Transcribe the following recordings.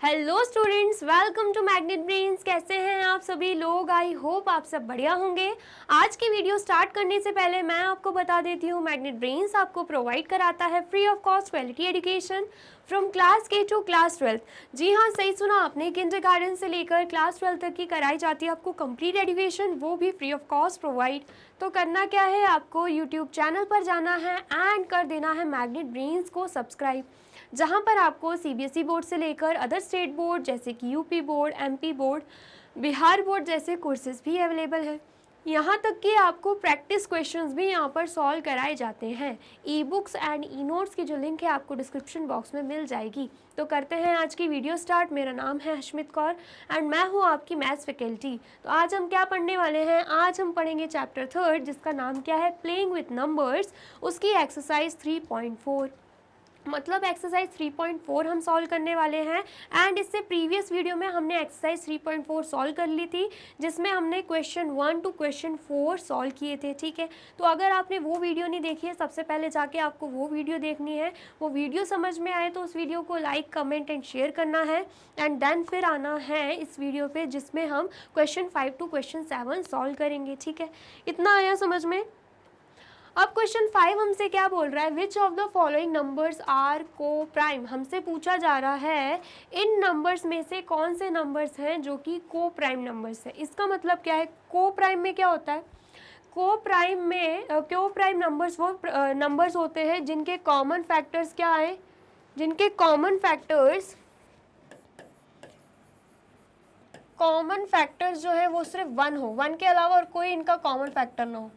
Hello students, welcome to Magnet Brains. कैसे हैं आप सभी लोग? आई होप आप सब बढ़िया होंगे। आज की वीडियो स्टार्ट करने से पहले मैं आपको बता देती हूँ, मैग्नेट ब्रेन्स आपको प्रोवाइड कराता है free of cost quality education from class के टू क्लास 12। जी हाँ, सही सुना आपने, किंडरगार्टन से लेकर क्लास 12 तक की कराई जाती है आपको कंप्लीट एजुकेशन, वो भी फ्री ऑफ कॉस्ट प्रोवाइड। तो करना क्या है, आपको यूट्यूब चैनल पर जाना है एंड कर देना है मैग्नेट ब्रेन्स को सब्सक्राइब, जहां पर आपको सीबीएसई बोर्ड से लेकर अदर स्टेट बोर्ड जैसे कि UP board, MP board, Bihar board जैसे कोर्सेज भी अवेलेबल है। यहाँ तक कि आपको प्रैक्टिस क्वेश्चंस भी यहाँ पर सॉल्व कराए जाते हैं। E books and e notes की जो लिंक है आपको डिस्क्रिप्शन बॉक्स में मिल जाएगी। तो करते हैं आज की वीडियो स्टार्ट। मेरा नाम है हशमित कौर एंड मैं हूँ आपकी मैथ्स फैकल्टी। तो आज हम क्या पढ़ने वाले हैं? आज हम पढ़ेंगे चैप्टर 3 जिसका नाम क्या है, प्लेइंग विथ नंबर्स। उसकी एक्सरसाइज 3.4 मतलब एक्सरसाइज 3.4 हम सॉल्व करने वाले हैं। एंड इससे प्रीवियस वीडियो में हमने एक्सरसाइज 3.4 सॉल्व कर ली थी, जिसमें हमने क्वेश्चन 1 टू क्वेश्चन 4 सॉल्व किए थे। ठीक है, तो अगर आपने वो वीडियो नहीं देखी है, सबसे पहले जाके आपको वो वीडियो देखनी है। वो वीडियो समझ में आए तो उस वीडियो को लाइक, कमेंट एंड शेयर करना है एंड देन फिर आना है इस वीडियो पे, जिसमें हम क्वेश्चन 5 टू क्वेश्चन 7 सॉल्व करेंगे। ठीक है, इतना आया समझ में? अब क्वेश्चन 5 हमसे क्या बोल रहा है, which of the following numbers are co prime. हमसे पूछा जा रहा है इन नंबर्स में से कौन से नंबर्स हैं जो कि को प्राइम नंबर्स हैं। इसका मतलब क्या है, को प्राइम में क्या होता है? को प्राइम नंबर्स वो नंबर्स होते हैं जिनके कॉमन फैक्टर्स क्या है, जिनके कॉमन फैक्टर्स जो है वो सिर्फ 1 हो, 1 के अलावा और कोई इनका कॉमन फैक्टर ना हो।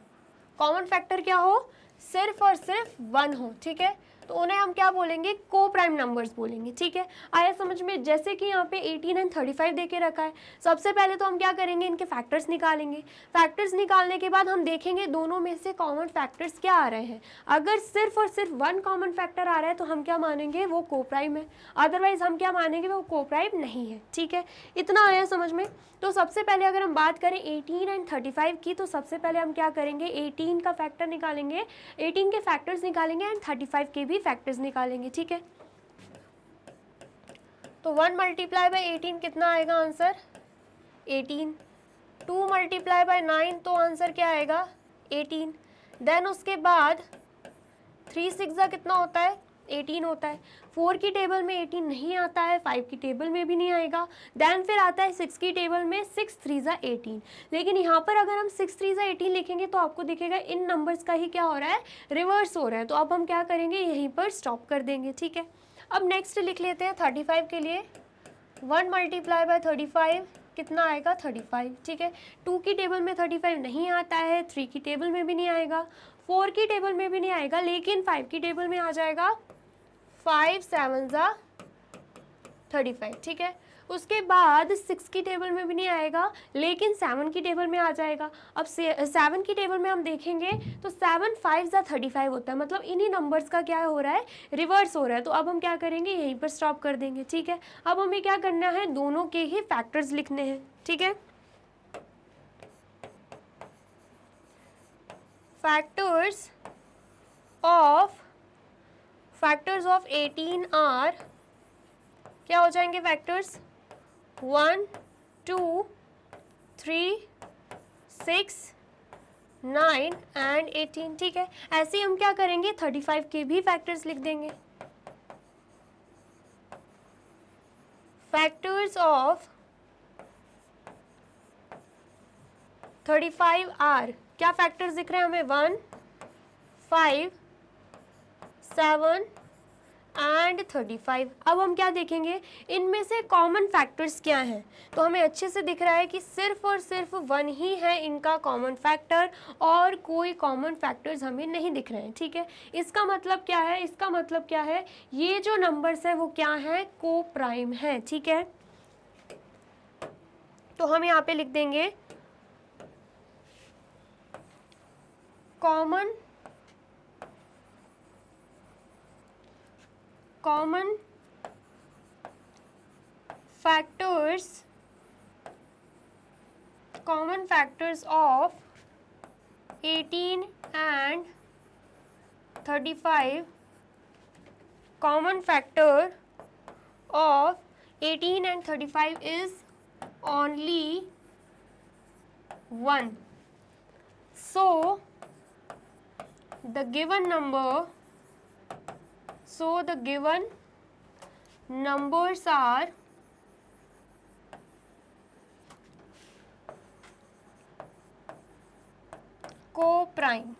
कॉमन फैक्टर क्या हो, सिर्फ और सिर्फ 1 हो। ठीक है, तो उन्हें हम क्या बोलेंगे, को प्राइम नंबर्स बोलेंगे। ठीक है, आया समझ में? जैसे कि यहाँ पे 18 एंड 35 दे के रखा है। सबसे पहले तो हम क्या करेंगे, इनके फैक्टर्स निकालेंगे। फैक्टर्स निकालने के बाद हम देखेंगे दोनों में से कॉमन फैक्टर्स क्या आ रहे हैं। अगर सिर्फ और सिर्फ 1 कॉमन फैक्टर आ रहा है तो हम क्या मानेंगे, वो को प्राइम है। अदरवाइज हम क्या मानेंगे, वो को प्राइम नहीं है। ठीक है, इतना आया समझ में? तो सबसे पहले अगर हम बात करें 18 एंड 35 की, तो सबसे पहले हम क्या करेंगे, 18 का फैक्टर निकालेंगे, 18 के फैक्टर्स निकालेंगे एंड 35 के भी फैक्टर्स निकालेंगे। ठीक है, तो 1 मल्टीप्लाई बाय 18 कितना आएगा आंसर, 18। 2 मल्टीप्लाई बाय 9 तो आंसर क्या आएगा, 18। देन उसके बाद 3 6 कितना होता है, 18 होता है। 4 की टेबल में 18 नहीं आता है, 5 की टेबल में भी नहीं आएगा। देन फिर आता है 6 की टेबल में 6 3 18। लेकिन यहाँ पर अगर हम 6 3 18 लिखेंगे तो आपको दिखेगा इन नंबर्स का ही क्या हो रहा है, रिवर्स हो रहा है। तो अब हम क्या करेंगे, यहीं पर स्टॉप कर देंगे। ठीक है, अब नेक्स्ट लिख लेते हैं 35 के लिए। 1 मल्टीप्लाई बाय 35 कितना आएगा, 35। ठीक है, 2 की टेबल में 35 नहीं आता है, 3 की टेबल में भी नहीं आएगा, 4 की टेबल में भी नहीं आएगा, लेकिन 5 की टेबल में आ जाएगा। 5 7 35। ठीक है, उसके बाद 6 की टेबल में भी नहीं आएगा, लेकिन 7 की टेबल में आ जाएगा। अब 7 की टेबल में हम देखेंगे तो 7 5 35 होता है, मतलब इन्हीं नंबर्स का क्या हो रहा है, रिवर्स हो रहा है। तो अब हम क्या करेंगे, यहीं पर स्टॉप कर देंगे। ठीक है, अब हमें क्या करना है, दोनों के ही फैक्टर्स लिखने हैं। ठीक है, फैक्टर्स ऑफ 18 आर क्या हो जाएंगे फैक्टर्स, 1 2 3 6 9 एंड 18। ठीक है, ऐसे ही हम क्या करेंगे, 35 के भी फैक्टर्स लिख देंगे। फैक्टर्स ऑफ 35 आर, क्या फैक्टर्स दिख रहे हैं हमें, 1 5 7 एंड 35। अब हम क्या देखेंगे, इनमें से कॉमन फैक्टर्स क्या हैं। तो हमें अच्छे से दिख रहा है कि सिर्फ और सिर्फ 1 ही है इनका कॉमन फैक्टर, और कोई कॉमन फैक्टर्स हमें नहीं दिख रहे हैं। ठीक है, इसका मतलब क्या है, इसका मतलब क्या है, ये जो नंबर्स है वो क्या है, को प्राइम है। ठीक है, तो हम यहाँ पे लिख देंगे common factors of 18 and 35, common factor of 18 and 35 is only 1. So the given numbers are co-prime.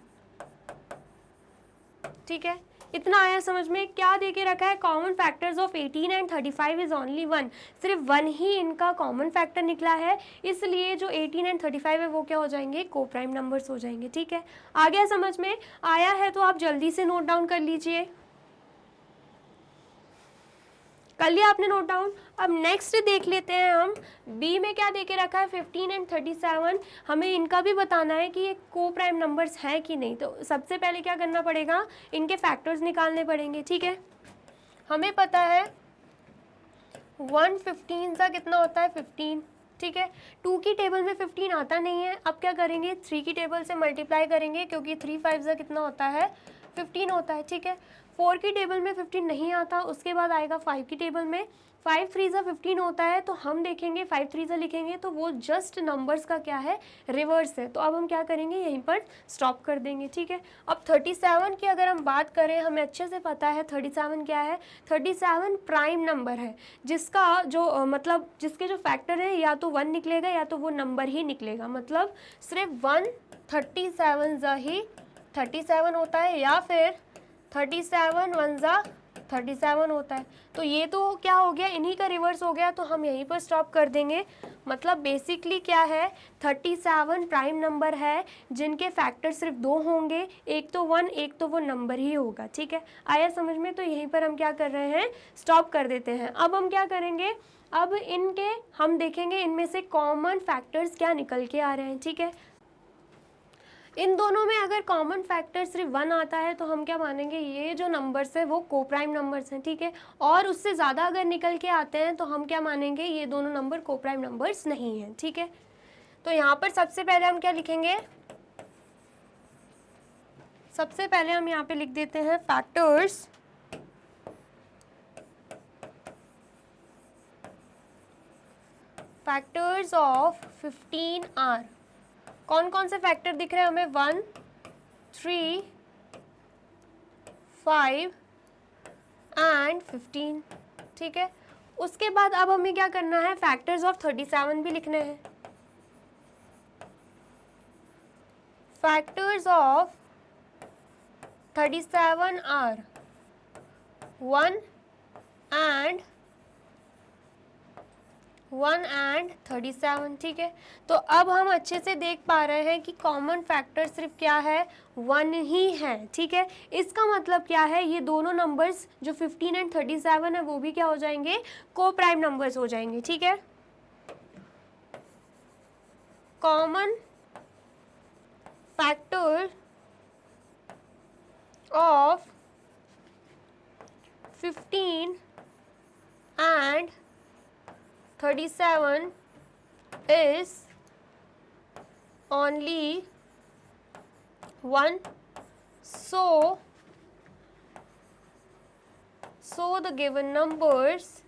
ठीक है, इतना आया समझ में। क्या देके रखा है, common factors of 18 and 35 is only 1, सिर्फ 1 ही इनका कॉमन फैक्टर निकला है, इसलिए जो 18 एंड 35 है वो क्या हो जाएंगे, को प्राइम नंबर्स हो जाएंगे। ठीक है, आ गया समझ में, आया है तो आप जल्दी से नोट डाउन कर लीजिए। कर लिया आपने नोट डाउन। अब नेक्स्ट देख लेते हैं हम, बी में क्या देके रखा है, 15 एंड 37। हमें इनका भी बताना है कि ये को प्राइम नंबर्स हैं कि नहीं। तो सबसे पहले क्या करना पड़ेगा, इनके फैक्टर्स निकालने पड़ेंगे। ठीक है, हमें पता है 115 का कितना होता है, 15। ठीक है, 2 की टेबल में 15 आता नहीं है, अब क्या करेंगे, 3 की टेबल से मल्टीप्लाई करेंगे, क्योंकि 3 5 का कितना होता है, 15 होता है। ठीक है, 4 की टेबल में 15 नहीं आता, उसके बाद आएगा 5 की टेबल में, 5 3 15 होता है। तो हम देखेंगे 5 3 लिखेंगे तो वो जस्ट नंबर्स का क्या है, रिवर्स है। तो अब हम क्या करेंगे, यहीं पर स्टॉप कर देंगे। ठीक है, अब 37 की अगर हम बात करें, हमें अच्छे से पता है 37 क्या है, 37 प्राइम नंबर है, जिसका जो मतलब जिसके जो फैक्टर है या तो 1 निकलेगा या तो वो नंबर ही निकलेगा। मतलब सिर्फ 1 37 ही 37 होता है, या फिर 37 1 37 होता है। तो ये तो क्या हो गया, इन्हीं का रिवर्स हो गया, तो हम यहीं पर स्टॉप कर देंगे। मतलब बेसिकली क्या है, 37 प्राइम नंबर है जिनके फैक्टर सिर्फ 2 होंगे, एक तो 1 एक तो वो नंबर ही होगा। ठीक है, आया समझ में। तो यहीं पर हम क्या कर रहे हैं, स्टॉप कर देते हैं। अब हम क्या करेंगे, अब इनके हम देखेंगे इनमें से कॉमन फैक्टर्स क्या निकल के आ रहे हैं। ठीक है, इन दोनों में अगर कॉमन फैक्टर सिर्फ 1 आता है तो हम क्या मानेंगे, ये जो नंबर्स हैं वो को प्राइम नंबर्स हैं। ठीक है, और उससे ज़्यादा अगर निकल के आते हैं तो हम क्या मानेंगे, ये दोनों नंबर को प्राइम नंबर्स नहीं हैं। ठीक है, तो यहाँ पर सबसे पहले हम क्या लिखेंगे, सबसे पहले हम यहाँ पे लिख देते हैं फैक्टर्स ऑफ 15 आर। कौन कौन से फैक्टर दिख रहे हैं हमें, 1 3 5 एंड 15। ठीक है, उसके बाद अब हमें क्या करना है, फैक्टर्स ऑफ 37 भी लिखने हैं। Factors of 37 are 1 and 37। ठीक है, तो अब हम अच्छे से देख पा रहे हैं कि कॉमन फैक्टर सिर्फ क्या है, 1 ही है। ठीक है, इसका मतलब क्या है, ये दोनों नंबर्स जो 15 एंड 37 है वो भी क्या हो जाएंगे, को प्राइम नंबर्स हो जाएंगे। ठीक है, common factor of 15 and 37 is only 1. So the given numbers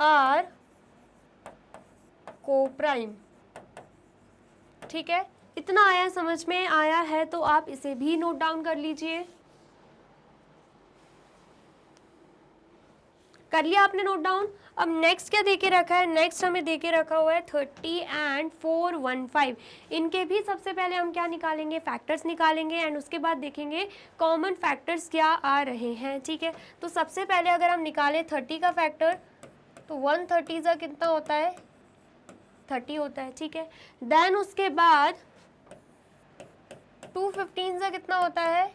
are co-prime. ठीक है, इतना आया समझ में, आया है तो आप इसे भी नोट डाउन कर लीजिए। कर लिया आपने नोट डाउन। अब नेक्स्ट क्या देके रखा है, नेक्स्ट हमें देके रखा हुआ है 30 एंड 415। इनके भी सबसे पहले हम क्या निकालेंगे, फैक्टर्स निकालेंगे, एंड उसके बाद देखेंगे कॉमन फैक्टर्स क्या आ रहे हैं। ठीक है, तो सबसे पहले अगर हम निकालें 30 का फैक्टर, तो 130 का कितना होता है, 30 होता है। ठीक है, देन उसके बाद 215 का कितना होता है,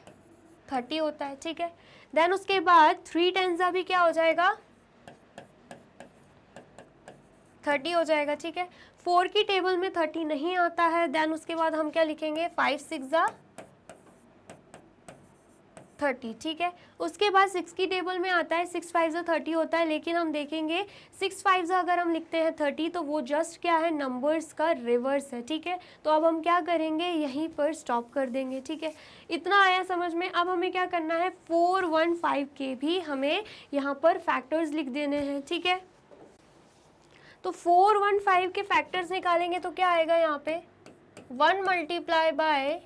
30 होता है। ठीक है, देन उसके बाद 3 10 का भी क्या हो जाएगा, 30 हो जाएगा। ठीक है, 4 की टेबल में 30 नहीं आता है, देन उसके बाद हम क्या लिखेंगे, 5 6 30, ठीक है। उसके बाद 6 की टेबल में आता है 6 5 30 होता है, लेकिन हम देखेंगे 6 5 अगर हम लिखते हैं 30 तो वो जस्ट क्या है, नंबर्स का रिवर्स है, ठीक है। तो अब हम क्या करेंगे, यहीं पर स्टॉप कर देंगे, ठीक है। इतना आया समझ में। अब हमें क्या करना है, 4 1 5 के भी हमें यहाँ पर फैक्टर्स लिख देने हैं, ठीक है। तो 4 1 5 के फैक्टर्स निकालेंगे तो क्या आएगा, यहाँ पे 1 multiply by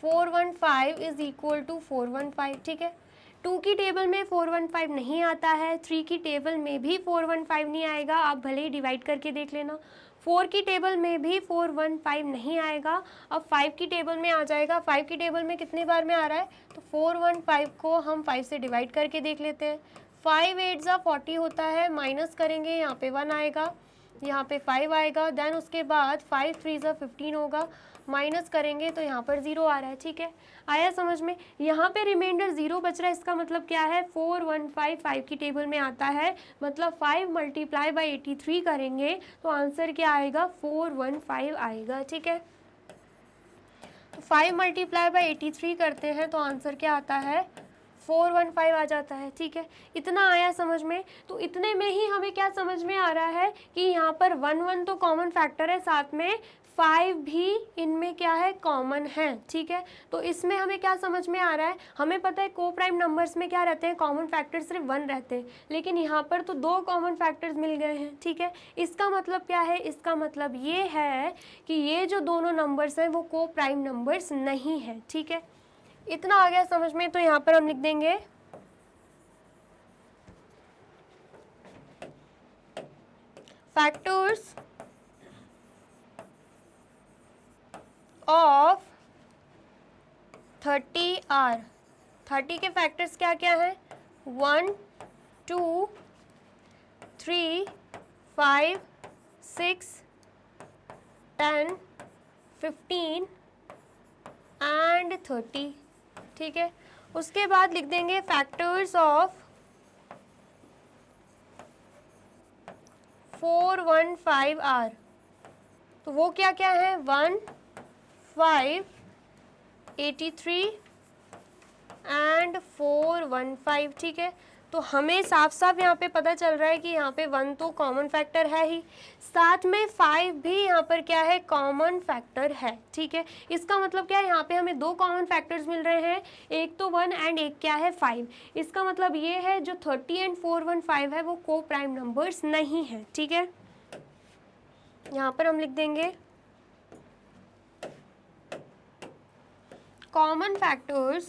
415 is equal to 415, ठीक है। 2 की टेबल में 415 नहीं आता है, 3 की टेबल में भी 415 नहीं आएगा, आप भले ही डिवाइड करके देख लेना। 4 की टेबल में भी 415 नहीं आएगा, अब 5 की टेबल में आ जाएगा। 5 की टेबल में कितने बार में आ रहा है, तो 415 को हम 5 से डिवाइड करके देख लेते हैं। 5 8 40 होता है, माइनस करेंगे, यहाँ पे 1 आएगा, यहाँ पे 5 आएगा, देन उसके बाद 5 3 15 होगा, माइनस करेंगे तो यहाँ पर 0 आ रहा है, ठीक है। आया समझ में। यहाँ पे रिमाइंडर 0 बच रहा है, इसका मतलब क्या है, 4 1 5 5 की टेबल में आता है, मतलब 5 मल्टीप्लाई बाई 83 करेंगे तो आंसर क्या आएगा, 415 आएगा, ठीक है। तो 5 मल्टीप्लाई बाई 83 करते हैं तो आंसर क्या आता है, 415 आ जाता है, ठीक है। इतना आया समझ में। तो इतने में ही हमें क्या समझ में आ रहा है कि यहाँ पर 1 1 तो कॉमन फैक्टर है, साथ में 5 भी इनमें क्या है, कॉमन है, ठीक है। तो इसमें हमें क्या समझ में आ रहा है, हमें पता है को प्राइम नंबर्स में क्या रहते हैं, कॉमन फैक्टर सिर्फ 1 रहते हैं, लेकिन यहाँ पर तो 2 कॉमन फैक्टर्स मिल गए हैं, ठीक है। इसका मतलब क्या है, इसका मतलब ये है कि ये जो दोनों नंबर्स हैं वो को प्राइम नंबर्स नहीं है, ठीक है। इतना आ गया समझ में। तो यहाँ पर हम लिख देंगे फैक्टर्स ऑफ 30 आर, 30 के फैक्टर्स क्या क्या है, 1 2 3 5 6 10 15 एंड 30, ठीक है। उसके बाद लिख देंगे फैक्टर्स ऑफ 4 1 5 आर, तो वो क्या क्या है, 1 5 83 एंड 4 1 5, ठीक है। तो हमें साफ साफ यहाँ पे पता चल रहा है कि यहाँ पे 1 तो कॉमन फैक्टर है ही, साथ में 5 भी यहाँ पर क्या है, कॉमन फैक्टर है, ठीक है। इसका मतलब क्या है, यहाँ पे हमें 2 कॉमन फैक्टर्स मिल रहे हैं, एक तो 1 एंड एक क्या है, 5। इसका मतलब ये है जो 30 एंड 4 1 5 है वो को प्राइम नंबर्स नहीं है, ठीक है। यहाँ पर हम लिख देंगे common factors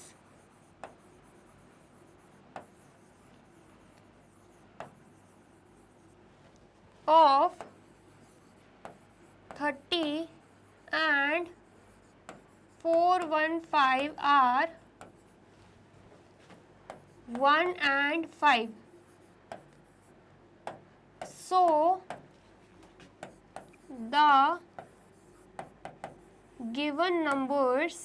of 30 and 415 are 1 and 5. So the given numbers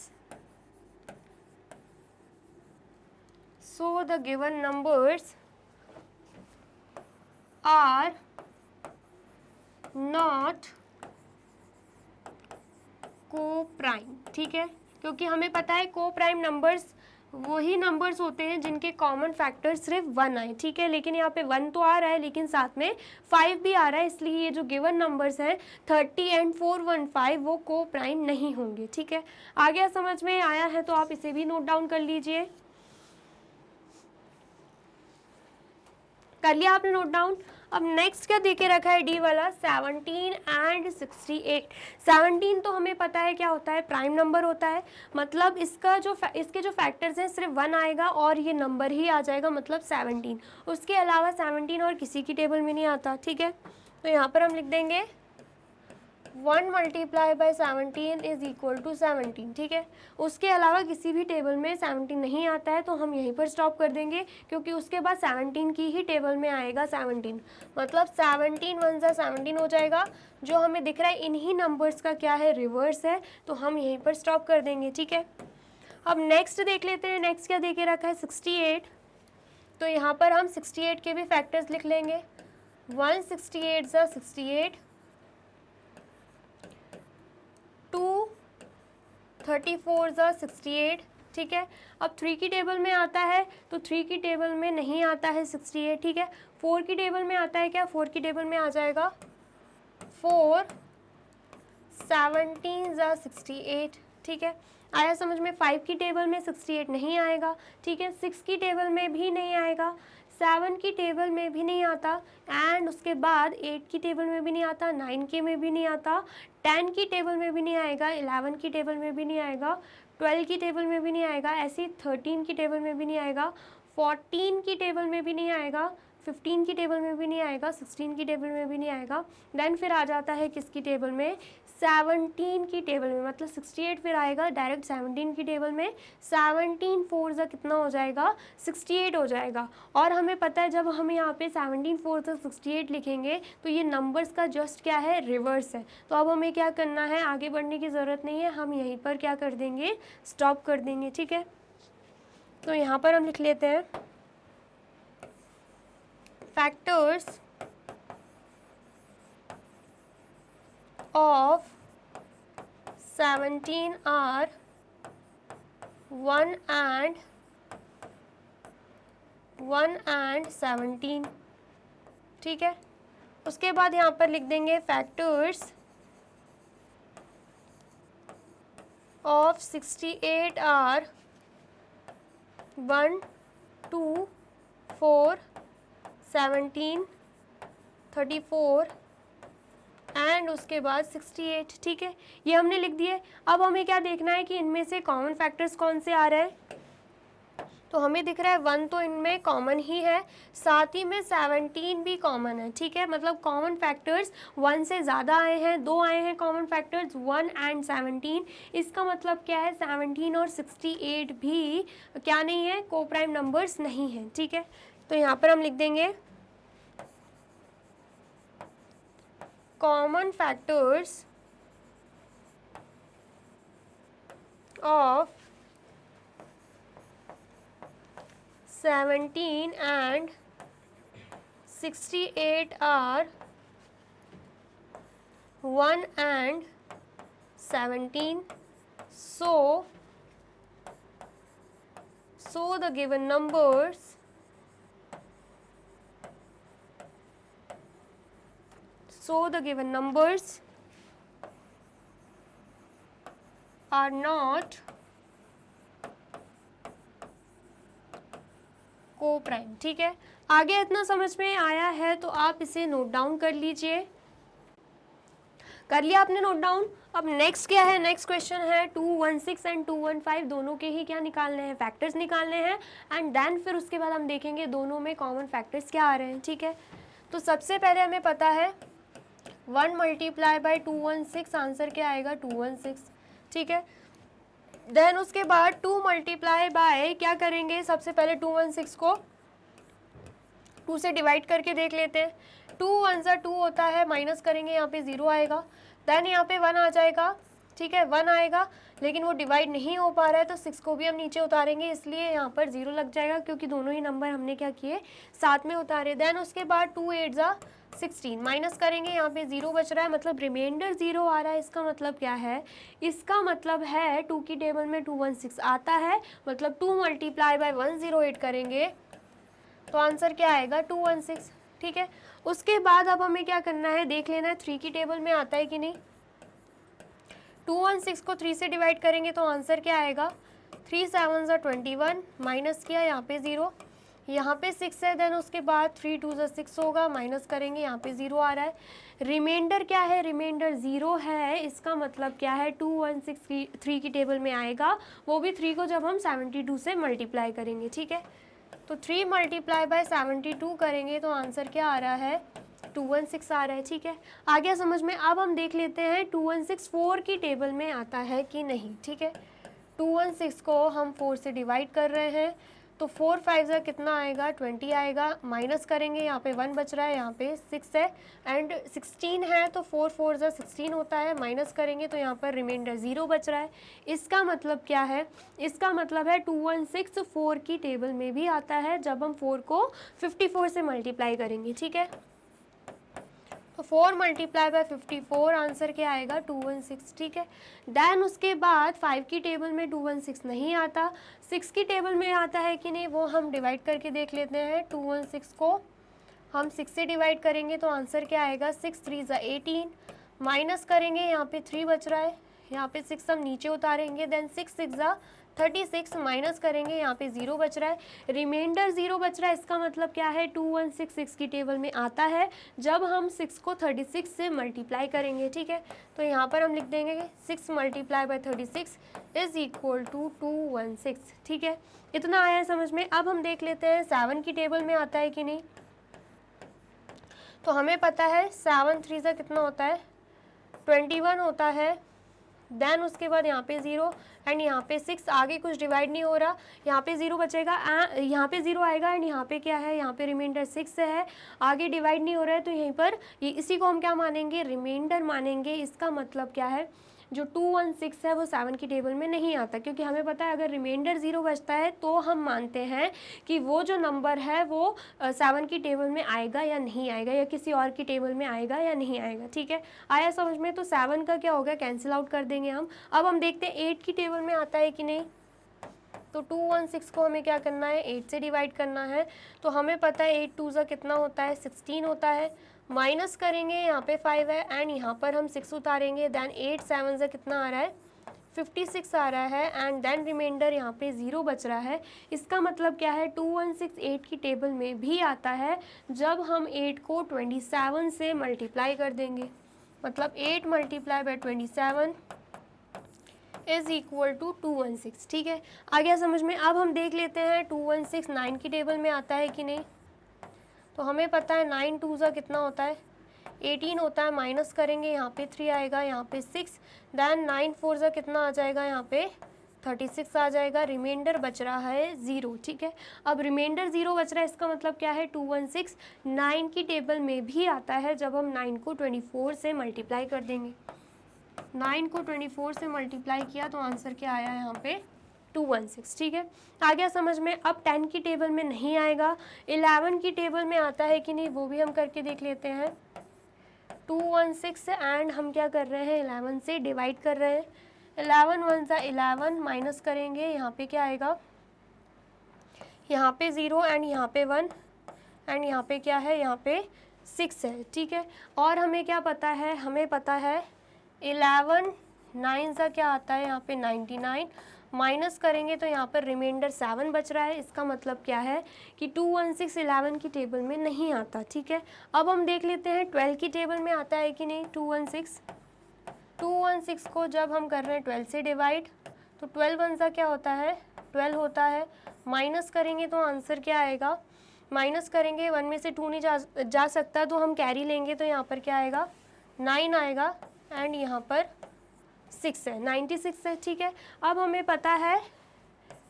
are not को प्राइम, ठीक है। क्योंकि हमें पता है को प्राइम नंबर्स वही नंबर्स होते हैं जिनके कॉमन फैक्टर सिर्फ 1 आए, ठीक है। लेकिन यहाँ पे 1 तो आ रहा है लेकिन साथ में 5 भी आ रहा है, इसलिए ये जो गिवन नंबर्स हैं 30 एंड 415 वो को प्राइम नहीं होंगे, ठीक है। आ गया समझ में, आया है तो आप इसे भी नोट डाउन कर लीजिए। कर लिया आपने नोट डाउन। अब नेक्स्ट क्या देके रखा है डी वाला, 17 एंड 68। 17 तो हमें पता है क्या होता है, प्राइम नंबर होता है, मतलब इसके जो फैक्टर्स हैं सिर्फ 1 आएगा और ये नंबर ही आ जाएगा, मतलब 17। उसके अलावा 17 और किसी की टेबल में नहीं आता, ठीक है। तो यहाँ पर हम लिख देंगे 1 multiply by 17 is equal to 17, ठीक है। उसके अलावा किसी भी टेबल में 17 नहीं आता है तो हम यहीं पर स्टॉप कर देंगे, क्योंकि उसके बाद 17 की ही टेबल में आएगा 17, मतलब 17 1 जा 17 हो जाएगा। जो हमें दिख रहा है इन्हीं नंबर्स का क्या है, रिवर्स है, तो हम यहीं पर स्टॉप कर देंगे, ठीक है। अब नेक्स्ट देख लेते हैं, नेक्स्ट क्या देके रखा है, 68। तो यहाँ पर हम 68 के भी फैक्टर्स लिख लेंगे, 1 68 जा 68, 2 34 जा 68, ठीक है। अब 3 की टेबल में आता है तो 3 की टेबल में नहीं आता है 68, ठीक है। 4 की टेबल में आता है क्या, 4 की टेबल में आ जाएगा 4 17 ज़ा 68, ठीक है। आया समझ में। 5 की टेबल में 68 नहीं आएगा, ठीक है। 6 की टेबल में भी नहीं आएगा, 7 की टेबल में भी नहीं आता, एंड उसके बाद 8 की टेबल में भी नहीं आता, 9 के में भी नहीं आता, 10 की टेबल में भी नहीं आएगा, 11 की टेबल में भी नहीं आएगा, 12 की टेबल में भी नहीं आएगा, ऐसे 13 की टेबल में भी नहीं आएगा, 14 की टेबल में भी नहीं आएगा, 15 की टेबल में भी नहीं आएगा, 16 की टेबल में भी नहीं आएगा। देन फिर आ जाता है किसकी टेबल में, 17 की टेबल में, मतलब 68 फिर आएगा डायरेक्ट 17 की टेबल में। 17 4 ज़ा कितना हो जाएगा, 68 हो जाएगा। और हमें पता है जब हम यहाँ पे 17 4 ज़ा 68 लिखेंगे तो ये नंबर्स का जस्ट क्या है, रिवर्स है। तो अब हमें क्या करना है, आगे बढ़ने की ज़रूरत नहीं है, हम यहीं पर क्या कर देंगे, स्टॉप कर देंगे, ठीक है। तो यहाँ पर हम लिख लेते हैं फैक्टर्स of 17 are 1 and 17, ठीक है। उसके बाद यहाँ पर लिख देंगे फैक्टर्स of 68 are 1 2 4 17 34 एंड उसके बाद 68, ठीक है। ये हमने लिख दिए। अब हमें क्या देखना है कि इनमें से कॉमन फैक्टर्स कौन से आ रहे हैं। तो हमें दिख रहा है 1 तो इनमें कॉमन ही है, साथ ही में 17 भी कॉमन है, ठीक है। मतलब कॉमन फैक्टर्स 1 से ज़्यादा आए हैं, 2 आए हैं कॉमन फैक्टर्स 1 एंड 17। इसका मतलब क्या है, 17 और 68 भी क्या नहीं है, को प्राइम नंबर्स नहीं है, ठीक है। तो यहाँ पर हम लिख देंगे common factors of 17 and 68 are 1 and 17. So the given numbers are not को प्राइम, ठीक है। आगे इतना समझ में आया है तो आप इसे नोट डाउन कर लीजिए। कर लिया आपने नोट डाउन। अब नेक्स्ट क्या है, नेक्स्ट क्वेश्चन है 216 एंड 215 दोनों के ही क्या निकालने हैं, फैक्टर्स निकालने हैं। एंड देन फिर उसके बाद हम देखेंगे दोनों में कॉमन फैक्टर्स क्या आ रहे हैं, ठीक है। तो सबसे पहले हमें पता है 1 मल्टीप्लाई बाई 216, आंसर क्या आएगा 216, ठीक है। देन उसके बाद 2 मल्टीप्लाई बाय क्या करेंगे, सबसे पहले 216 को 2 से डिवाइड करके देख लेते हैं। 2 1 सा 2 होता है, माइनस करेंगे यहाँ पे 0 आएगा। देन यहाँ पे 1 आ जाएगा, ठीक है, 1 आएगा, लेकिन वो डिवाइड नहीं हो पा रहा है तो 6 को भी हम नीचे उतारेंगे, इसलिए यहाँ पर 0 लग जाएगा, क्योंकि दोनों ही नंबर हमने क्या किए, साथ में उतारे। देन उसके बाद 2 8 ज़ा 16, माइनस करेंगे, यहाँ पे 0 बच रहा है, मतलब रिमाइंडर 0 आ रहा है। इसका मतलब क्या है, इसका मतलब है 2 की टेबल में 216 आता है, मतलब 2 मल्टीप्लाई बाय 108 करेंगे तो आंसर क्या आएगा 216, ठीक है। उसके बाद अब हमें क्या करना है, देख लेना है 3 की टेबल में आता है कि नहीं। 216 को 3 से डिवाइड करेंगे तो आंसर क्या आएगा 3 7 ज़ा 21, माइनस किया, यहाँ पे 0, यहाँ पे 6 है। देन उसके बाद 3 2 ज़ा 6 होगा, माइनस करेंगे, यहाँ पे 0 आ रहा है। रिमाइंडर क्या है, रिमाइंडर 0 है। इसका मतलब क्या है 216 3 की टेबल में आएगा, वो भी 3 को जब हम 72 से मल्टीप्लाई करेंगे, ठीक है। तो 3 मल्टीप्लाई बाय 72 करेंगे तो आंसर क्या आ रहा है 216 आ रहा है, ठीक है। आ गया समझ में। अब हम देख लेते हैं 216 4 की टेबल में आता है कि नहीं, ठीक है। 216 को हम 4 से डिवाइड कर रहे हैं तो 4 5 ज़ा कितना आएगा 20 आएगा, माइनस करेंगे, यहाँ पे 1 बच रहा है, यहाँ पे 6 है, एंड 16 है तो 4 4 ज़ा 16 होता है, माइनस करेंगे तो यहाँ पर रिमाइंडर 0 बच रहा है। इसका मतलब क्या है, इसका मतलब है 216 4 की टेबल में भी आता है जब हम 4 को 54 से मल्टीप्लाई करेंगे, ठीक है। तो 4 मल्टीप्लाई बाय 54 आंसर क्या आएगा 216, ठीक है। देन उसके बाद 5 की टेबल में 216 नहीं आता, 6 की टेबल में आता है कि नहीं वो हम डिवाइड करके देख लेते हैं। 216 को हम 6 से डिवाइड करेंगे तो आंसर क्या आएगा 6 3 ज़ा 18, माइनस करेंगे यहाँ पे 3 बच रहा है, यहाँ पे 6 हम नीचे उतारेंगे, देन 6 6 ज़ा 36 माइनस करेंगे, यहाँ पे 0 बच रहा है, रिमाइंडर 0 बच रहा है। इसका मतलब क्या है 216 6 की टेबल में आता है जब हम 6 को 36 से मल्टीप्लाई करेंगे, ठीक है। तो यहाँ पर हम लिख देंगे 6 multiply by 36 is equal to 216, ठीक है। इतना आया है समझ में। अब हम देख लेते हैं 7 की टेबल में आता है कि नहीं। तो हमें पता है 7 3 ज़ा कितना होता है 21 होता है, देन उसके बाद यहाँ पे 0 एंड यहाँ पे 6, आगे कुछ डिवाइड नहीं हो रहा, यहाँ पे 0 बचेगा, यहाँ पे 0 आएगा एंड यहाँ पे क्या है, यहाँ पे रिमाइंडर 6 है, आगे डिवाइड नहीं हो रहा है, तो यहीं पर ये इसी को हम क्या मानेंगे रिमाइंडर मानेंगे। इसका मतलब क्या है जो 216 है वो 7 की टेबल में नहीं आता, क्योंकि हमें पता है अगर रिमाइंडर 0 बचता है तो हम मानते हैं कि वो जो नंबर है वो 7 की टेबल में आएगा या नहीं आएगा, या किसी और की टेबल में आएगा या नहीं आएगा, ठीक है। आया समझ में। तो 7 का क्या हो गया कैंसिल आउट कर देंगे हम। अब हम देखते हैं 8 की टेबल में आता है कि नहीं। तो 216 को हमें क्या करना है 8 से डिवाइड करना है। तो हमें पता है 8 2 ज़ा कितना होता है 16 होता है, माइनस करेंगे यहाँ पे 5 है एंड यहाँ पर हम 6 उतारेंगे, देन 8 7 से कितना आ रहा है 56 आ रहा है एंड देन रिमाइंडर यहाँ पे 0 बच रहा है। इसका मतलब क्या है 216 8 की टेबल में भी आता है जब हम 8 को 27 से मल्टीप्लाई कर देंगे, मतलब 8 multiply by 27 is equal to 216, ठीक है। आ गया समझ में। अब हम देख लेते हैं 216 9 की टेबल में आता है कि नहीं। तो हमें पता है 9 2 ज़ा कितना होता है 18 होता है, माइनस करेंगे यहाँ पे 3 आएगा, यहाँ पे 6, देन 9 4 ज़ा कितना आ जाएगा यहाँ पे 36 आ जाएगा, रिमाइंडर बच रहा है 0, ठीक है। अब रिमाइंडर 0 बच रहा है, इसका मतलब क्या है 216 9 की टेबल में भी आता है जब हम 9 को 24 से मल्टीप्लाई कर देंगे। 9 को 24 से मल्टीप्लाई किया तो आंसर क्या आया यहाँ पे 216, ठीक है। आ गया समझ में। अब 10 की टेबल में नहीं आएगा, 11 की टेबल में आता है कि नहीं वो भी हम करके देख लेते हैं। 216 एंड हम क्या कर रहे हैं 11 से डिवाइड कर रहे हैं, 11 1 ज़ा 11 माइनस करेंगे, यहाँ पे क्या आएगा यहाँ पे 0 एंड यहाँ पे 1 एंड यहाँ पे क्या है यहाँ पे 6 है, ठीक है। और हमें क्या पता है, हमें पता है 11 9 ज़ा क्या आता है यहाँ पे 99, माइनस करेंगे तो यहाँ पर रिमाइंडर 7 बच रहा है। इसका मतलब क्या है कि 216 11 की टेबल में नहीं आता, ठीक है। अब हम देख लेते हैं 12 की टेबल में आता है कि नहीं 216 को जब हम कर रहे हैं 12 से डिवाइड तो 12 1 ज़ा क्या होता है 12 होता है, माइनस करेंगे तो आंसर क्या आएगा, माइनस करेंगे 1 में से 2 नहीं जा सकता तो हम कैरी लेंगे तो यहाँ पर क्या आएगा 9 आएगा एंड यहाँ पर 6 है 96 है, ठीक है। अब हमें पता है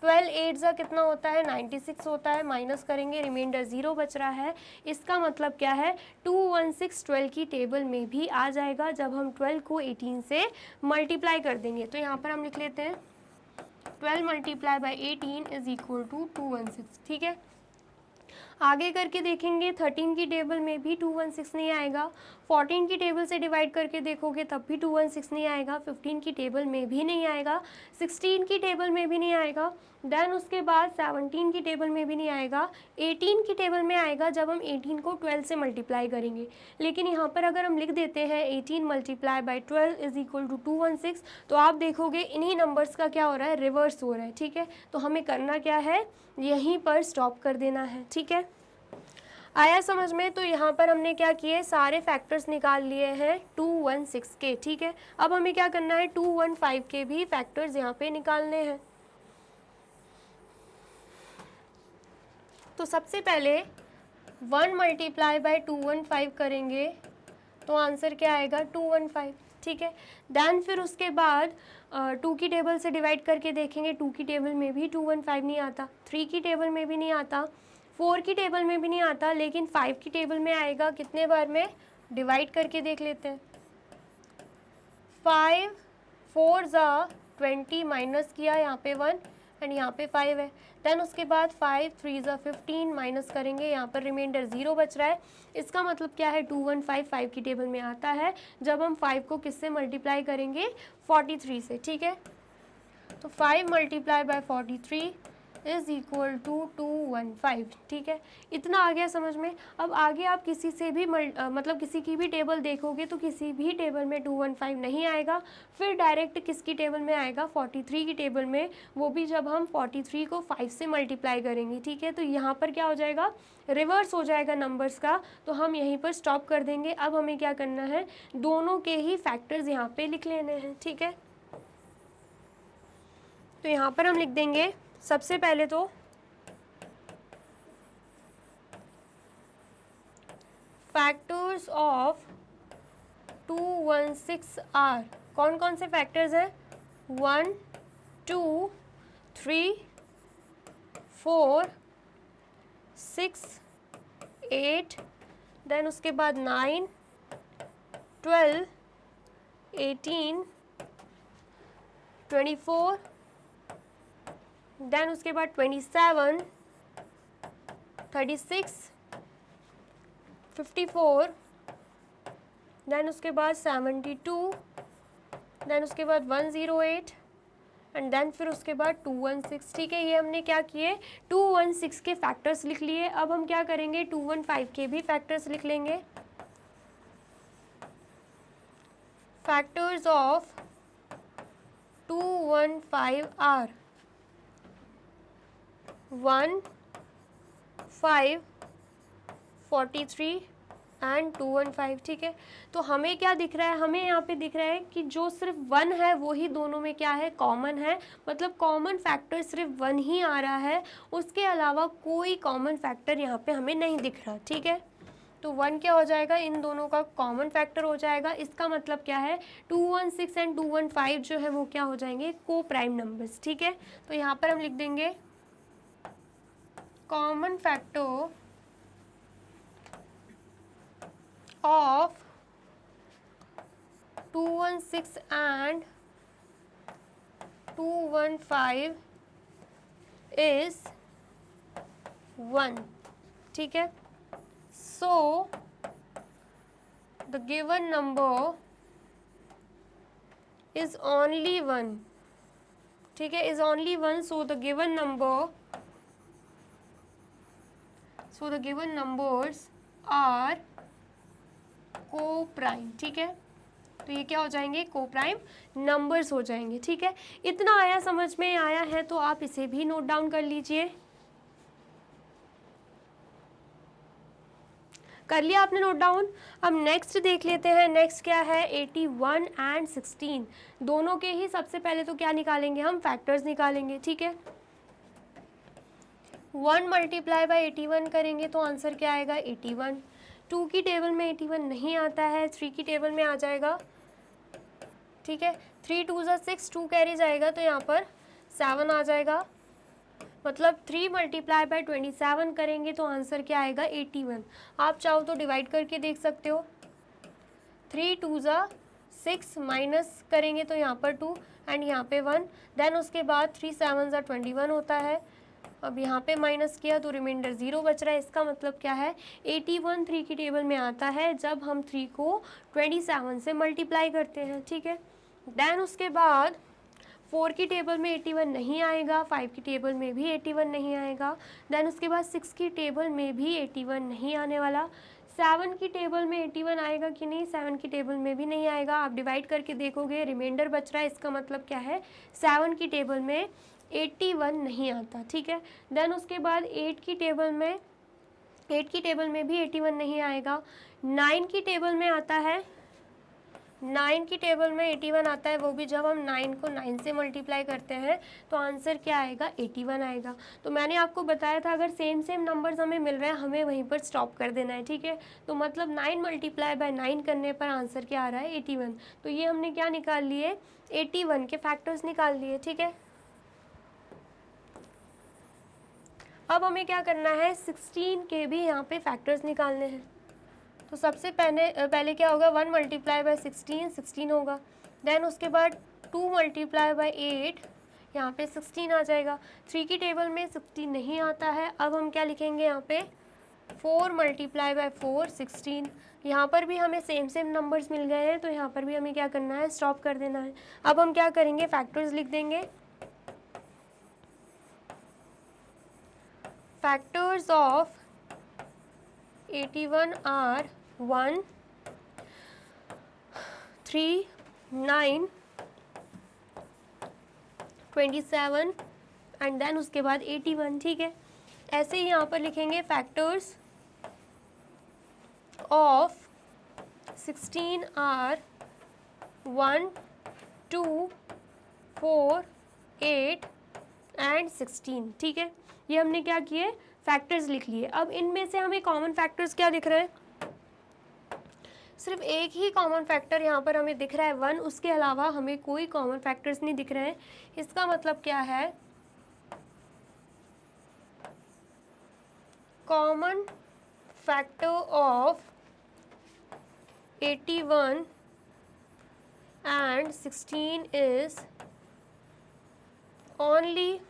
12 8 ज़ा कितना होता है 96 होता है, माइनस करेंगे रिमाइंडर 0 बच रहा है। इसका मतलब क्या है 216 12 की टेबल में भी आ जाएगा जब हम 12 को 18 से मल्टीप्लाई कर देंगे। तो यहाँ पर हम लिख लेते हैं 12 multiply by 18 is equal to 216, ठीक है। आगे करके देखेंगे 13 की टेबल में भी 216 नहीं आएगा, 14 की टेबल से डिवाइड करके देखोगे तब भी 216 नहीं आएगा, 15 की टेबल में भी नहीं आएगा, 16 की टेबल में भी नहीं आएगा, देन उसके बाद 17 की टेबल में भी नहीं आएगा, 18 की टेबल में आएगा जब हम 18 को 12 से मल्टीप्लाई करेंगे। लेकिन यहाँ पर अगर हम लिख देते हैं 18 multiply by 12 is equal to 216 तो आप देखोगे इन्हीं नंबर्स का क्या हो रहा है रिवर्स हो रहा है, ठीक है। तो हमें करना क्या है यहीं पर स्टॉप कर देना है, ठीक है। आया समझ में। तो यहाँ पर हमने क्या किए सारे फैक्टर्स निकाल लिए हैं 216 के, ठीक है। अब हमें क्या करना है 215 के भी फैक्टर्स यहाँ पे निकालने हैं। तो सबसे पहले 1 मल्टीप्लाई बाय 215 करेंगे तो आंसर क्या आएगा 215, ठीक है। देन फिर उसके बाद 2 की टेबल से डिवाइड करके देखेंगे, 2 की टेबल में भी 215 नहीं आता, 3 की टेबल में भी नहीं आता, 4 की टेबल में भी नहीं आता, लेकिन 5 की टेबल में आएगा। कितने बार में डिवाइड करके देख लेते हैं। 5 4 ज़ा 20 माइनस किया यहाँ पे 1, एंड यहाँ पे 5 है। देन उसके बाद 5 3 ज़ा 15 माइनस करेंगे, यहाँ पर रिमाइंडर 0 बच रहा है। इसका मतलब क्या है 215 5 की टेबल में आता है जब हम 5 को किससे मल्टीप्लाई करेंगे 43 से, ठीक है। तो 5 multiply by 43 is equal to 215, ठीक है। इतना आ गया समझ में। अब आगे आप किसी से भी मतलब किसी की भी टेबल देखोगे तो किसी भी टेबल में 215 नहीं आएगा, फिर डायरेक्ट किसकी टेबल में आएगा 43 की टेबल में, वो भी जब हम 43 को 5 से मल्टीप्लाई करेंगे, ठीक है। तो यहाँ पर क्या हो जाएगा, रिवर्स हो जाएगा नंबर्स का, तो हम यहीं पर स्टॉप कर देंगे। अब हमें क्या करना है, दोनों के ही फैक्टर्स यहाँ पे लिख लेने हैं, ठीक है। तो यहाँ पर हम लिख देंगे सबसे पहले तो फैक्टर्स ऑफ 216 आर, कौन कौन से फैक्टर्स हैं 1 2 3 4 6 8, देन उसके बाद 9 12 18 24, देन उसके बाद 27 36 54, देन उसके बाद 72, देन उसके बाद 108 एंड देन फिर उसके बाद 216, ठीक है। ये हमने क्या किए 216 के फैक्टर्स लिख लिए। अब हम क्या करेंगे 215 के भी फैक्टर्स लिख लेंगे। फैक्टर्स ऑफ 215 आर 1 5 43 एंड 215, ठीक है। तो हमें क्या दिख रहा है, हमें यहाँ पे दिख रहा है कि जो सिर्फ 1 है वो ही दोनों में क्या है कॉमन है, मतलब कॉमन फैक्टर सिर्फ 1 ही आ रहा है, उसके अलावा कोई कॉमन फैक्टर यहाँ पे हमें नहीं दिख रहा, ठीक है। तो 1 क्या हो जाएगा, इन दोनों का कॉमन फैक्टर हो जाएगा। इसका मतलब क्या है 216 एंड 215 जो है वो क्या हो जाएंगे को प्राइम नंबर्स, ठीक है। तो यहाँ पर हम लिख देंगे common factor of 216 and 215 is 1, ठीक है। So the given number is only 1, ठीक है, is only 1, so the given numbers are co-prime, ठीक है। तो ये क्या हो जाएंगे को-प्राइम नंबर्स हो जाएंगे, ठीक है। इतना आया, समझ में आया है तो आप इसे भी नोट डाउन कर लीजिए। कर लिया आपने नोट डाउन। अब नेक्स्ट देख लेते हैं, नेक्स्ट क्या है 81 एंड 16, दोनों के ही सबसे पहले तो क्या निकालेंगे हम फैक्टर्स निकालेंगे, ठीक है। 1 मल्टीप्लाई बाय 81 करेंगे तो आंसर क्या आएगा 81। 2 की टेबल में 81 नहीं आता है, 3 की टेबल में आ जाएगा, ठीक है। 3 2 ज़ा 6, 2 कैरी जाएगा तो यहाँ पर 7 आ जाएगा, मतलब 3 मल्टीप्लाई बाय 27 करेंगे तो आंसर क्या आएगा 81। आप चाहो तो डिवाइड करके देख सकते हो, 3 2 ज़ा 6 माइनस करेंगे तो यहाँ पर 2 एंड यहाँ पे 1, देन उसके बाद 3 7 ज़ा 21 होता है। अब यहाँ पे माइनस किया तो रिमाइंडर 0 बच रहा है। इसका मतलब क्या है 81 3 की टेबल में आता है जब हम 3 को 27 से मल्टीप्लाई करते हैं, ठीक है। देन उसके बाद 4 की टेबल में 81 नहीं आएगा, 5 की टेबल में भी 81 नहीं आएगा, देन उसके बाद 6 की टेबल में भी 81 नहीं आने वाला, 7 की टेबल में 81 आएगा कि नहीं, 7 की टेबल में भी नहीं आएगा। आप डिवाइड करके देखोगे रिमाइंडर बच रहा है, इसका मतलब क्या है 7 की टेबल में 81 नहीं आता, ठीक है। देन उसके बाद 8 की टेबल में भी 81 नहीं आएगा, 9 की टेबल में आता है, 9 की टेबल में 81 आता है, वो भी जब हम 9 को 9 से मल्टीप्लाई करते हैं तो आंसर क्या आएगा 81 आएगा। तो मैंने आपको बताया था अगर सेम नंबर्स हमें मिल रहे हैं हमें वहीं पर स्टॉप कर देना है, ठीक है। तो मतलब 9 मल्टीप्लाई बाय 9 करने पर आंसर क्या आ रहा है 81। तो ये हमने क्या निकाल लिए 81 के फैक्टर्स निकाल लिए, ठीक है। अब हमें क्या करना है 16 के भी यहाँ पे फैक्टर्स निकालने हैं। तो सबसे पहले क्या होगा 1 मल्टीप्लाई बाय 16 16 होगा, देन उसके बाद 2 मल्टीप्लाई बाय 8 यहाँ पे 16 आ जाएगा। 3 की टेबल में 16 नहीं आता है। अब हम क्या लिखेंगे यहाँ पे 4 मल्टीप्लाई बाय 4 16। यहाँ पर भी हमें सेम नंबर्स मिल गए हैं, तो यहाँ पर भी हमें क्या करना है, स्टॉप कर देना है। अब हम क्या करेंगे, फैक्टर्स लिख देंगे। Factors of 81 are 1 3 9 27 and then उसके बाद 81। ठीक है, ऐसे ही यहाँ पर लिखेंगे फैक्टर्स ऑफ 16 आर 1 2 4 8 एंड 16। ठीक है, ये हमने क्या किए, फैक्टर्स लिख लिए। अब इनमें से हमें कॉमन फैक्टर्स क्या दिख रहे हैं, सिर्फ एक ही कॉमन फैक्टर यहाँ पर हमें दिख रहा है 1, उसके अलावा हमें कोई कॉमन फैक्टर्स नहीं दिख रहे हैं। इसका मतलब क्या है, common factor of 81 and 16 is only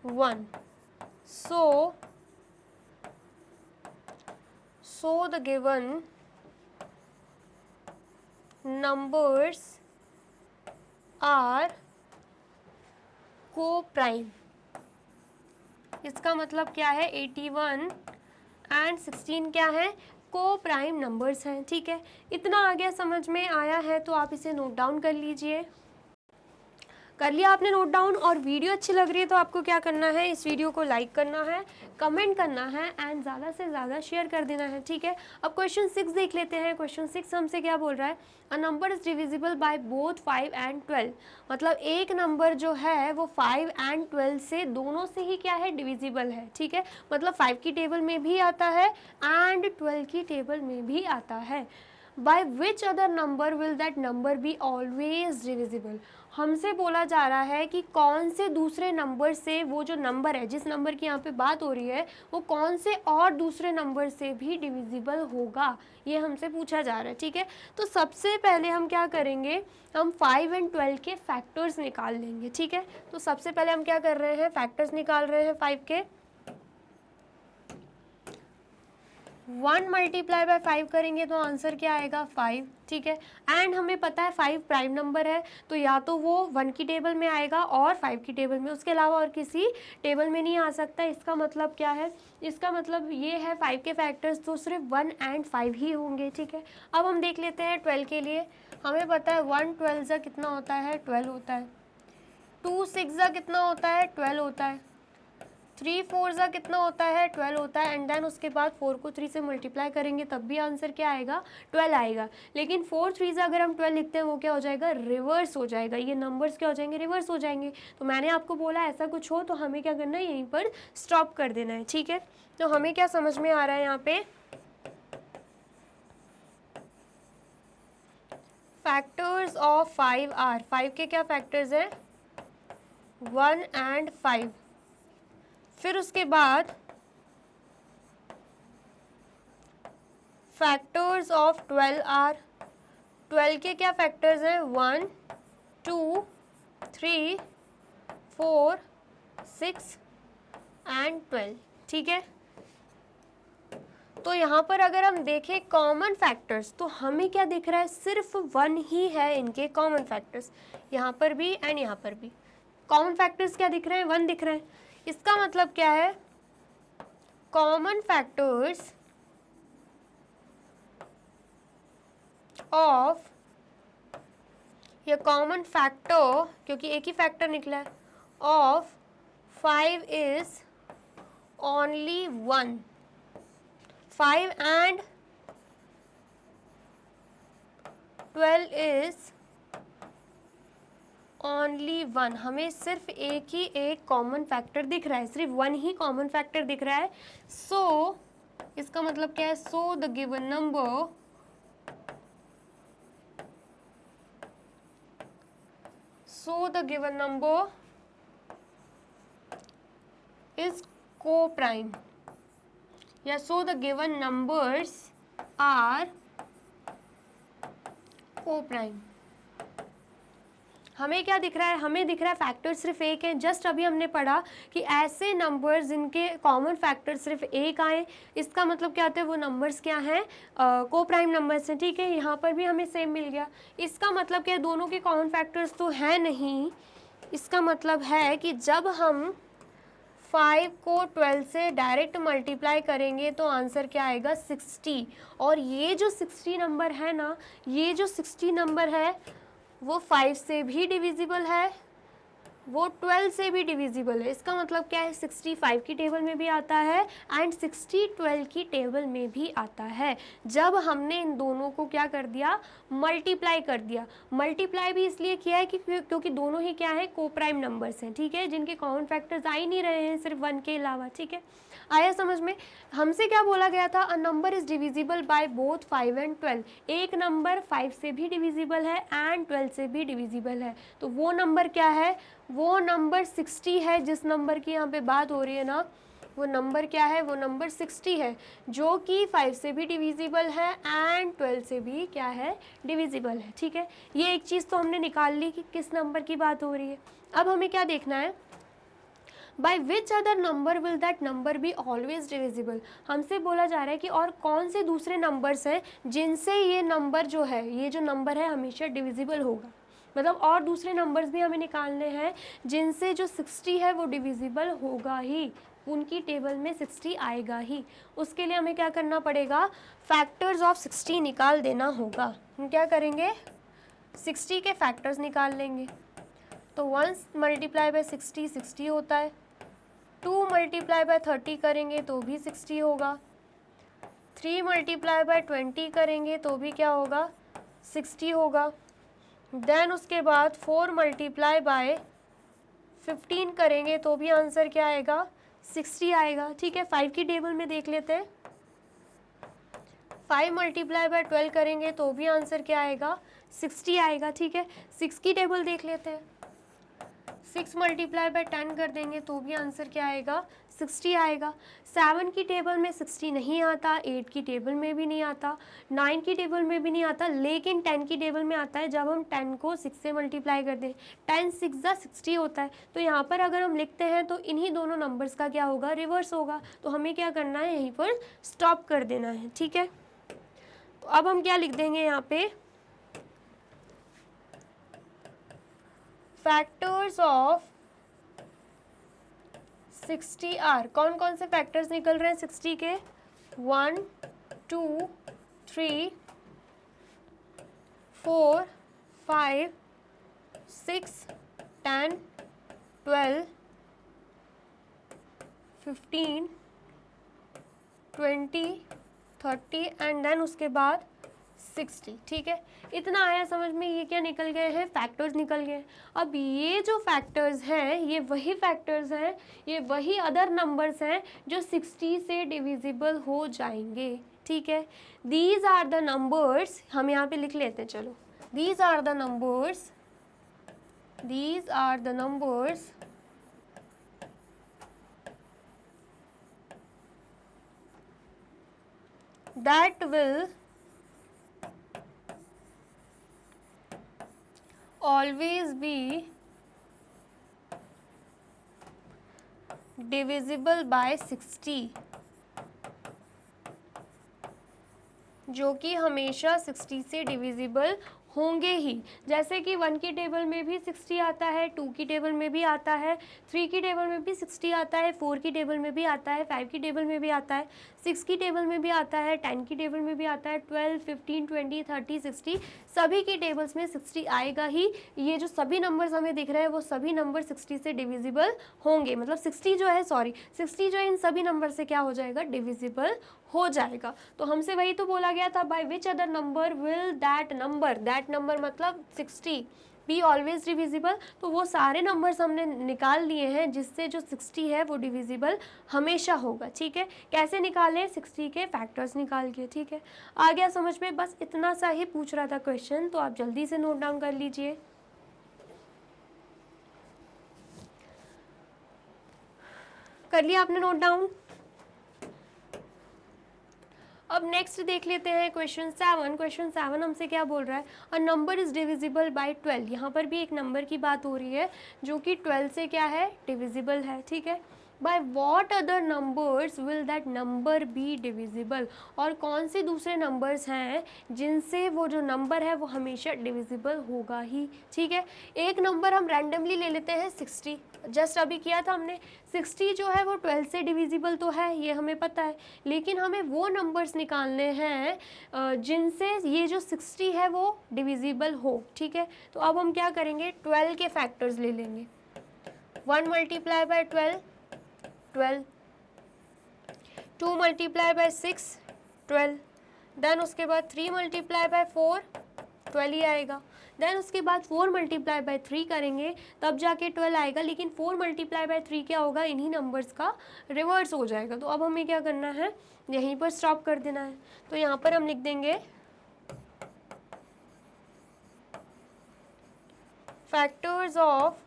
1. So the given numbers are co-prime। इसका मतलब क्या है, 81 एंड 16 क्या है, को प्राइम नंबर्स हैं। ठीक है, इतना आ गया, समझ में आया है तो आप इसे नोट डाउन कर लीजिए। कर लिया आपने नोट डाउन, और वीडियो अच्छी लग रही है तो आपको क्या करना है, इस वीडियो को लाइक करना है, कमेंट करना है एंड ज़्यादा से ज़्यादा शेयर कर देना है। ठीक है, अब क्वेश्चन 6 देख लेते हैं। क्वेश्चन 6 हमसे क्या बोल रहा है, a number is divisible by both 5 and 12। मतलब एक नंबर जो है वो 5 एंड 12 से दोनों से ही क्या है, डिविजिबल है। ठीक है, मतलब 5 की टेबल में भी आता है एंड 12 की टेबल में भी आता है। By which other number will that number be always divisible. हमसे बोला जा रहा है कि कौन से दूसरे नंबर से वो जो नंबर है, जिस नंबर की यहाँ पे बात हो रही है, वो कौन से और दूसरे नंबर से भी डिविजिबल होगा, ये हमसे पूछा जा रहा है। ठीक है, तो सबसे पहले हम क्या करेंगे, हम 5 एंड 12 के फैक्टर्स निकाल लेंगे। ठीक है, तो सबसे पहले हम क्या कर रहे हैं, फैक्टर्स निकाल रहे हैं 5 के। 1 मल्टीप्लाई बाय 5 करेंगे तो आंसर क्या आएगा, 5। ठीक है, एंड हमें पता है 5 प्राइम नंबर है, तो या तो वो 1 की टेबल में आएगा और 5 की टेबल में, उसके अलावा और किसी टेबल में नहीं आ सकता। इसका मतलब क्या है, इसका मतलब ये है 5 के फैक्टर्स तो सिर्फ 1 एंड 5 ही होंगे। ठीक है, अब हम देख लेते हैं 12 के लिए। हमें पता है 1 12 जा कितना होता है, 12 होता है। 2 6 जा कितना होता है, 12 होता है। 3 4 जा कितना होता है, 12 होता है। एंड देन उसके बाद 4 को 3 से मल्टीप्लाई करेंगे तब भी आंसर क्या आएगा, 12 आएगा। लेकिन 4 3 जा अगर हम 12 लिखते हैं वो क्या हो जाएगा, रिवर्स हो जाएगा। ये नंबर्स क्या हो जाएंगे, रिवर्स हो जाएंगे। तो मैंने आपको बोला ऐसा कुछ हो तो हमें क्या करना है, यहीं पर स्टॉप कर देना है। ठीक है, तो हमें क्या समझ में आ रहा है यहाँ पे, फैक्टर्स ऑफ 5 आर, 5 के क्या फैक्टर्स हैं, 1 एंड 5। फिर उसके बाद फैक्टर्स ऑफ 12 आर, 12 के क्या फैक्टर्स हैं, 1 2 3 4 6 एंड 12। ठीक है, तो यहाँ पर अगर हम देखें कॉमन फैक्टर्स तो हमें क्या दिख रहा है, सिर्फ 1 ही है इनके कॉमन फैक्टर्स। यहाँ पर भी एंड यहाँ पर भी कॉमन फैक्टर्स क्या दिख रहे हैं, 1 दिख रहे हैं। इसका मतलब क्या है, कॉमन फैक्टर्स ऑफ, या कॉमन फैक्टर, क्योंकि एक ही फैक्टर निकला है, of 5 is only 1। 5 and 12 is only 1। हमें सिर्फ एक कॉमन फैक्टर दिख रहा है, सिर्फ 1 ही कॉमन फैक्टर दिख रहा है। सो इसका मतलब क्या है, so the given number is co-prime, या so the given numbers are co-prime। हमें क्या दिख रहा है, हमें दिख रहा है फैक्टर सिर्फ एक है। जस्ट अभी हमने पढ़ा कि ऐसे नंबर्स जिनके कॉमन फैक्टर सिर्फ एक आए, इसका मतलब क्या होता है, वो नंबर्स क्या हैं, को प्राइम नंबर्स हैं। ठीक है, यहाँ पर भी हमें सेम मिल गया। इसका मतलब क्या है, दोनों के कॉमन फैक्टर्स तो है नहीं। इसका मतलब है कि जब हम 5 को 12 से डायरेक्ट मल्टीप्लाई करेंगे तो आंसर क्या आएगा, 60। और ये जो 60 नंबर है ना, ये जो 60 नंबर है वो 5 से भी डिविजिबल है, वो 12 से भी डिविजिबल है। इसका मतलब क्या है, 65 की टेबल में भी आता है एंड 60 12 की टेबल में भी आता है। जब हमने इन दोनों को क्या कर दिया, मल्टीप्लाई कर दिया। मल्टीप्लाई भी इसलिए किया है कि क्योंकि दोनों ही क्या है, को प्राइम नंबर्स हैं। ठीक है, जिनके कॉमन फैक्टर्स आ ही नहीं रहे हैं सिर्फ 1 के अलावा। ठीक है, आया समझ में। हमसे क्या बोला गया था, a number is divisible by both 5 and 12। एक नंबर 5 से भी डिविजिबल है एंड 12 से भी डिविजिबल है। तो वो नंबर क्या है, वो नंबर 60 है। जिस नंबर की यहाँ पे बात हो रही है ना, वो नंबर क्या है, वो नंबर 60 है, जो कि 5 से भी डिविजिबल है एंड 12 से भी क्या है, डिविजिबल है। ठीक है, ये एक चीज़ तो हमने निकाल ली कि किस नंबर की बात हो रही है। अब हमें क्या देखना है, by which other number will that number be always divisible. हमसे बोला जा रहा है कि और कौन से दूसरे नंबर्स हैं जिनसे ये नंबर जो है, ये जो नंबर है हमेशा डिविजिबल होगा। मतलब और दूसरे नंबर्स भी हमें निकालने हैं जिनसे जो 60 है वो डिविजिबल होगा ही, उनकी टेबल में 60 आएगा ही। उसके लिए हमें क्या करना पड़ेगा, फैक्टर्स ऑफ 60 निकाल देना होगा। हम क्या करेंगे, 60 के फैक्टर्स निकाल लेंगे। तो 1 मल्टीप्लाई बाय 60 60 होता है, 2 मल्टीप्लाई बाय 30 करेंगे तो भी 60 होगा, 3 मल्टीप्लाई बाय 20 करेंगे तो भी क्या होगा, 60 होगा। देन उसके बाद 4 मल्टीप्लाई बाय 15 करेंगे तो भी आंसर क्या आएगा, 60 आएगा। ठीक है, 5 की टेबल में देख लेते हैं। 5 मल्टीप्लाई बाय 12 करेंगे तो भी आंसर क्या आएगा, 60 आएगा। ठीक है, 6 की टेबल देख लेते हैं। 6 मल्टीप्लाई बाय 10 कर देंगे तो भी आंसर क्या आएगा, 60 आएगा। 7 की टेबल में 60 नहीं आता, 8 की टेबल में भी नहीं आता, 9 की टेबल में भी नहीं आता, लेकिन 10 की टेबल में आता है जब हम 10 को 6 से मल्टीप्लाई कर दें। 10 6 जा 60 होता है। तो यहाँ पर अगर हम लिखते हैं तो इन्हीं दोनों नंबर्स का क्या होगा, रिवर्स होगा। तो हमें क्या करना है, यहीं पर स्टॉप कर देना है। ठीक है, तो अब हम क्या लिख देंगे यहाँ पे, फैक्टर्स ऑफ 60 आर। कौन कौन से फैक्टर्स निकल रहे हैं 60 के, 1 2 3 4 5 6 10 12 15 20 30 एंड देन उसके बाद 60। ठीक है, इतना आया समझ में। ये क्या निकल गए हैं, फैक्टर्स निकल गए। अब ये जो फैक्टर्स हैं, ये वही फैक्टर्स हैं, ये वही अदर नंबर्स हैं जो 60 से डिविजिबल हो जाएंगे। ठीक है, दीज आर द नंबर्स, हम यहाँ पे लिख लेते हैं, चलो। These are the numbers, these are the numbers that will always be divisible by 60, जो कि हमेशा 60 से डिविजिबल होंगे ही। जैसे कि 1 की टेबल में भी 60 आता है, 2 की टेबल में भी आता है, 3 की टेबल में भी 60 आता है, 4 की टेबल में भी आता है, 5 की टेबल में भी आता है, 6 की टेबल में भी आता है, 10 की टेबल में भी आता है, 12 15 20 30 60 सभी की टेबल्स में 60 आएगा ही। ये जो सभी नंबर्स हमें दिख रहे हैं वो सभी नंबर 60 से डिविजिबल होंगे। मतलब 60 जो है, सॉरी 60 जो है इन सभी नंबर से क्या हो जाएगा, डिविजिबल हो जाएगा। तो हमसे वही तो बोला गया था, by which other number will that number मतलब 60 बी ऑलवेज डिविजिबल। तो वो सारे नंबर्स हमने निकाल लिए हैं जिससे जो 60 है वो डिविजिबल हमेशा होगा। ठीक है, कैसे निकाले, 60 के फैक्टर्स निकाल के। ठीक है, आ गया समझ में। बस इतना सा ही पूछ रहा था क्वेश्चन, तो आप जल्दी से नोट डाउन कर लीजिए। कर लिया आपने नोट डाउन। अब नेक्स्ट देख लेते हैं क्वेश्चन 7। क्वेश्चन 7 हमसे क्या बोल रहा है, a number is divisible by 12। यहाँ पर भी एक नंबर की बात हो रही है जो कि 12 से क्या है, डिविजिबल है, ठीक है। By what other numbers will that number be divisible, और कौन से दूसरे नंबर्स हैं जिनसे वो जो नंबर है वो हमेशा डिविजिबल होगा ही, ठीक है। एक नंबर हम रैंडमली ले लेते हैं 60, जस्ट अभी किया था हमने। 60 जो है वो 12 से डिविजिबल तो है, ये हमें पता है, लेकिन हमें वो नंबर्स निकालने हैं जिनसे ये जो 60 है वो डिविजिबल हो, ठीक है। तो अब हम क्या करेंगे, 12 के फैक्टर्स ले लेंगे। 1 multiply by 12, 12, 2 multiply by 6, 12, then उसके बाद 3 मल्टीप्लाई बाय 4, 12 ही आएगा। देन उसके बाद 4 मल्टीप्लाई बाय 3 करेंगे तब जाके 12 आएगा, लेकिन 4 मल्टीप्लाई बाय 3 क्या होगा, इन्हीं नंबर्स का रिवर्स हो जाएगा। तो अब हमें क्या करना है, यहीं पर स्टॉप कर देना है। तो यहाँ पर हम लिख देंगे फैक्टर्स ऑफ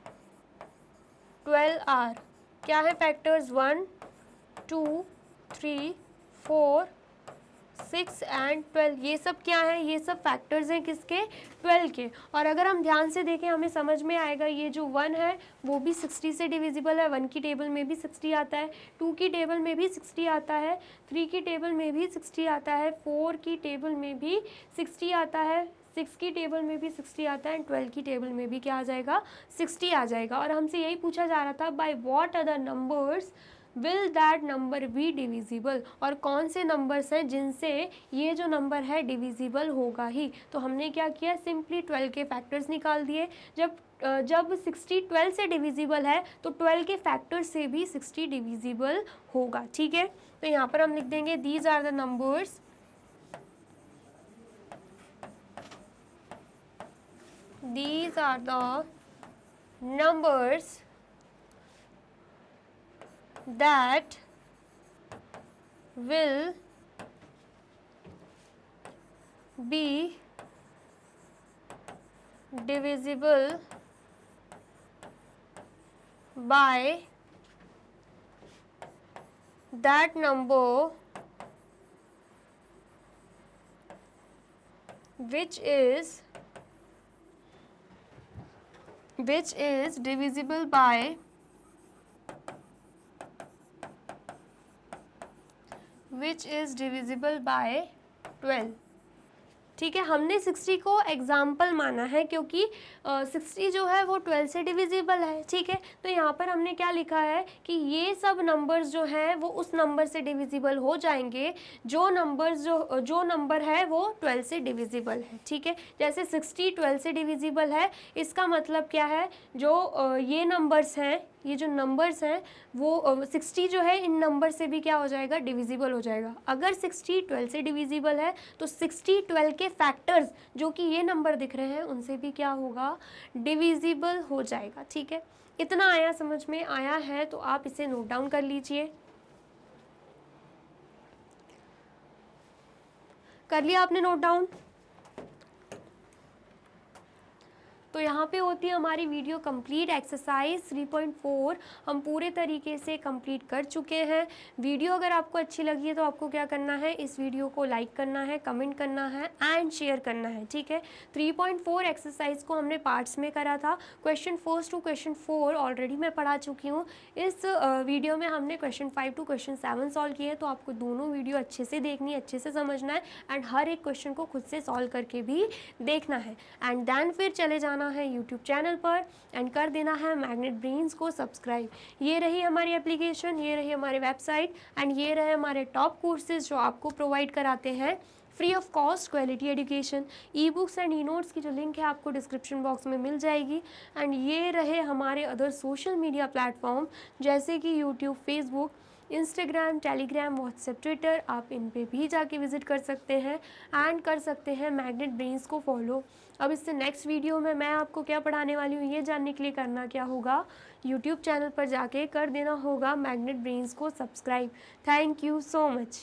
12 आर, क्या है फैक्टर्स, 1, 2, 3, 4, 6 एंड 12। ये सब क्या है, ये सब फैक्टर्स हैं किसके, 12 के। और अगर हम ध्यान से देखें हमें समझ में आएगा, ये जो 1 है वो भी 60 से डिविजिबल है। 1 की टेबल में भी 60 आता है, 2 की टेबल में भी 60 आता है, 3 की टेबल में भी 60 आता है, 4 की टेबल में भी 60 आता है, 6 की टेबल में भी 60 आता है, 12 की टेबल में भी क्या आ जाएगा, 60 आ जाएगा। और हमसे यही पूछा जा रहा था, by what other numbers will that number be divisible, और कौन से नंबर्स हैं जिनसे ये जो नंबर है डिविजिबल होगा ही। तो हमने क्या किया, सिंपली 12 के फैक्टर्स निकाल दिए। जब 60 12 से डिविजिबल है तो 12 के फैक्टर से भी 60 डिविजिबल होगा, ठीक है। तो यहाँ पर हम लिख देंगे these are the numbers, these are the numbers that will be divisible by that number which is divisible by which is divisible by 12, ठीक है। हमने 60 को एग्जाम्पल माना है क्योंकि 60 जो है वो 12 से डिविजिबल है, ठीक है। तो यहाँ पर हमने क्या लिखा है कि ये सब नंबर्स जो हैं वो उस नंबर से डिविजिबल हो जाएंगे जो नंबर है वो 12 से डिविजिबल है, ठीक है। जैसे 60 12 से डिविजिबल है, इसका मतलब क्या है, जो ये नंबर्स हैं, ये जो नंबर्स हैं वो 60 जो है इन नंबर से भी क्या हो जाएगा, डिविजिबल हो जाएगा। अगर 60 12 से डिविजिबल है तो 60 12 के फैक्टर्स जो कि ये नंबर दिख रहे हैं उनसे भी क्या होगा, डिविजिबल हो जाएगा, ठीक है। इतना आया, समझ में आया है तो आप इसे नोट डाउन कर लीजिए। कर लिया आपने नोट डाउन? तो यहाँ पे होती है हमारी वीडियो कंप्लीट। एक्सरसाइज 3.4 हम पूरे तरीके से कंप्लीट कर चुके हैं। वीडियो अगर आपको अच्छी लगी है तो आपको क्या करना है, इस वीडियो को लाइक करना है, कमेंट करना है एंड शेयर करना है, ठीक है। 3.4 एक्सरसाइज को हमने पार्ट्स में करा था। क्वेश्चन 1 टू क्वेश्चन 4 ऑलरेडी मैं पढ़ा चुकी हूँ। इस वीडियो में हमने क्वेश्चन 5 टू क्वेश्चन 7 सॉल्व किए हैं। तो आपको दोनों वीडियो अच्छे से देखनी है, अच्छे से समझना है एंड हर एक क्वेश्चन को खुद से सॉल्व करके भी देखना है। एंड देन फिर चले जाना है यूट्यूब चैनल पर एंड कर देना है मैग्नेट ब्रेन्स को सब्सक्राइब। ये रही हमारी एप्लीकेशन, ये रही हमारी वेबसाइट एंड ये रहे हमारे टॉप कोर्सेज जो आपको प्रोवाइड कराते हैं free of cost quality education. E books and e notes की जो लिंक है आपको डिस्क्रिप्शन बॉक्स में मिल जाएगी। एंड ये रहे हमारे अदर सोशल मीडिया प्लेटफॉर्म जैसे कि YouTube, Facebook, Instagram, Telegram, WhatsApp, Twitter. आप इन पे भी जाके विजिट कर सकते हैं एंड कर सकते हैं मैग्नेट ब्रेन्स को फॉलो। अब इससे नेक्स्ट वीडियो में मैं आपको क्या पढ़ाने वाली हूँ ये जानने के लिए करना क्या होगा, यूट्यूब चैनल पर जाके कर देना होगा मैग्नेट ब्रेन्स को subscribe. Thank you so much.